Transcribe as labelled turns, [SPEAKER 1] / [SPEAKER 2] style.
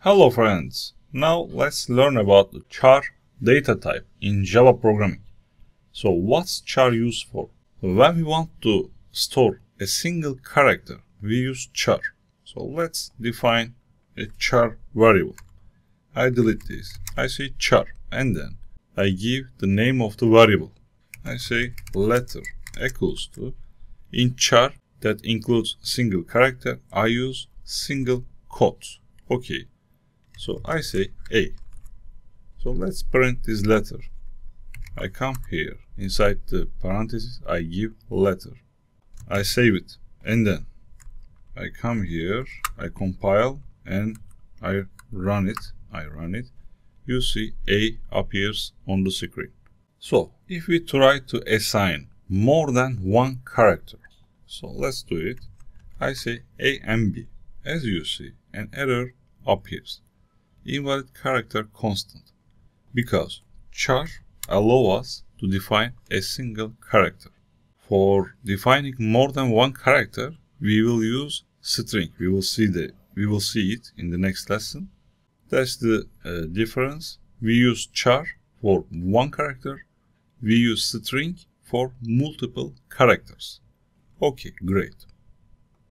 [SPEAKER 1] Hello friends, now let's learn about the char data type in Java programming. So what's char used for? When we want to store a single character, we use char. So let's define a char variable. I delete this. I say char and then I give the name of the variable. I say letter equals to, in char that includes single character, I use single quotes. Okay. So I say A. So let's print this letter. I come here, inside the parentheses, I give letter. I save it, and then I come here, I compile, and I run it. You see A appears on the screen. So if we try to assign more than one character, so let's do it. I say A and B. As you see, an error appears. Invalid character constant, because char allows us to define a single character. For defining more than one character, we will use string. We will see it in the next lesson. That's the difference. We use char for one character. We use string for multiple characters. Okay, great.